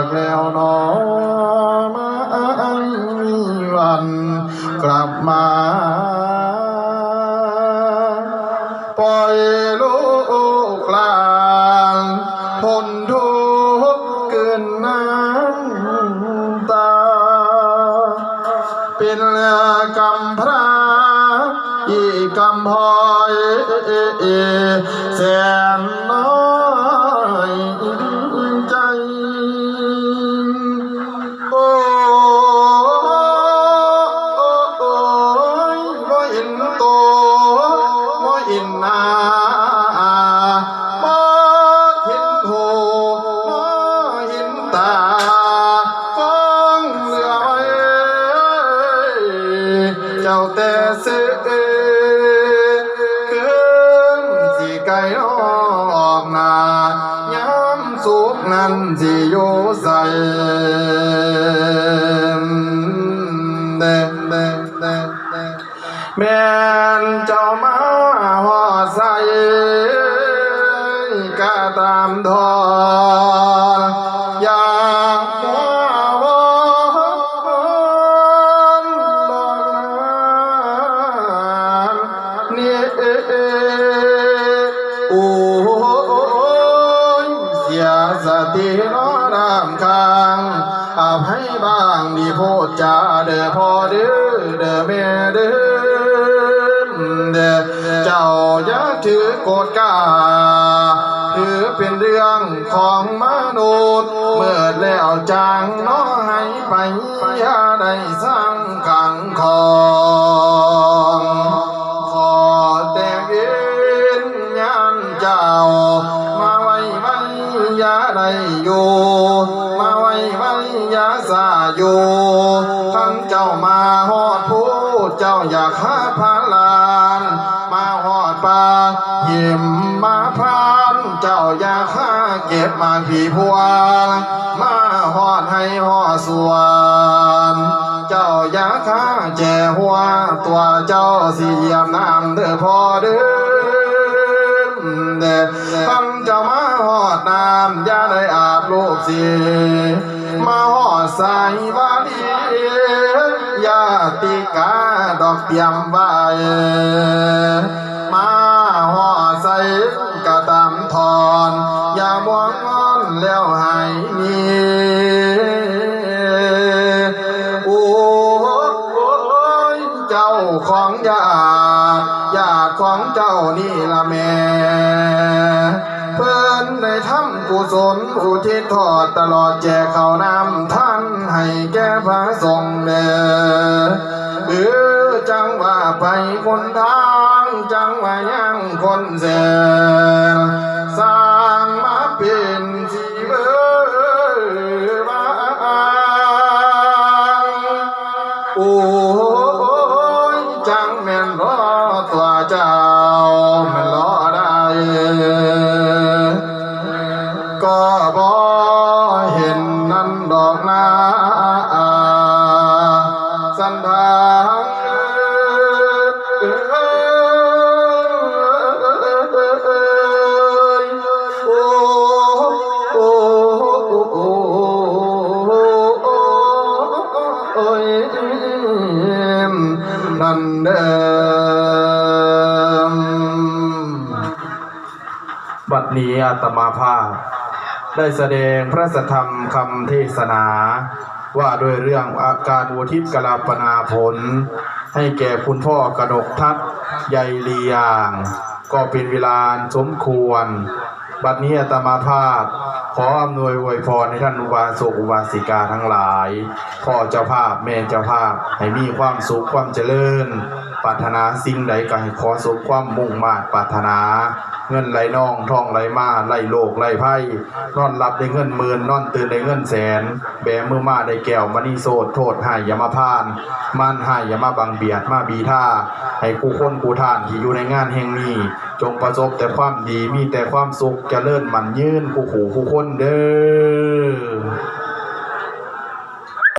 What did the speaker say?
กแล้วหนอมามีวันกลับมาปล่อยลูกหลานพ้นทุกข์เกินน้ำตาเป็นกำพร้าอีกกำพอยแสนน้อยใจโอ้ยบ่เห็นโตบ่เห็นหน้าบ่เห็นหูบ่เห็นตาฟ้องเหลือไว้เจ้าแต่เสือเกินสิไกลออกหน้าย้ำสุขนั้นสิอยู่ใส่แม่นเจ้ามาหอดใส่ก็ตามทอนอย่ามัววนดอกนั้นนี่โอ้ยเสียสติน้อรำคางอภัยบางดีโพดจาเด้อพ่อเด้อเด้อแม่เด้อเจ้าอย่าถือโกรธกาถือเป็นเรื่องของมนุษย์เมื่อแล้วจางน้อให้ไปอย่าได้สร้างขังของขอแต่เวียนญาณเจ้ามาไว้อย่าได้อยู่มาไว้อย่าสาอยู่ท่านเจ้ามาฮอดผู้เจ้าอยากหาพาลานมาฮอดป่าหิมมาพรานเจ้าอยากหาเก็บมาผีพวงมาฮอดให้ฮอดสวนเจ้าอยากหาแจหัวตัวเจ้าสิเยี่ยมน้ำเด้อพ่อเด้อท่านเจ้ามาฮอดน้ำอย่าได้อาบลูกสิมาฮอดใส่บาลีญาติกาดอกเตรียมไว้มาฮอดใส่กระตำทอนอย่ามัวงอนแล้วให้มีโอ้ยเจ้าของญาติของเจ้านี่ละแม่เพิ่นได้ทำกุศลอุทิศทอดตลอดแจกข้าวน้ำท่านให้แก่พระสงฆ์เด้อจังว่าไปคนทางจังว่ายังคนเสียสร้างมาเป็นชีเบอบางโอ้ยจังแม่นรอตัวเจ้าแม่นรอได้ก็บ่เห็นนั่นดอกนาสันทางนั่นเดิมบัดนี้อาตมาภาพได้แสดงพระสัทธรรมคำเทศนาว่าด้วยเรื่องอาการอุทิศกลาปนาผลให้แก่คุณพ่อกนกทัศน์ใยลียางก็เป็นเวลาสมควรบัดนี้อาตมาภาพขออำนวยอวยพรให้ท่านอุบาสกอุบาสิกาทั้งหลายพ่อเจ้าภาพแม่เจ้าภาพให้มีความสุขความเจริญปรารถนาสิ่งใดก็ให้ขอสมความมุ่งมา่ปรารถนาเงินไหลน่องทองไหลมาไหลโลกไหลไพ่นอนหลับได้เงินหมื่นนอนตื่นได้เงินแสนแบมือมาได้แก้วมณีโสดโทษให้อย่ามาพานมันให้อย่ามาบังเบียดมาบีท่าให้กูคนกูท่านที่อยู่ในงานแห่งนี้จงประสบแต่ความดีมีแต่ความสุขเจริญมั่นยืนผู้ขู่ผู้คนเด้อ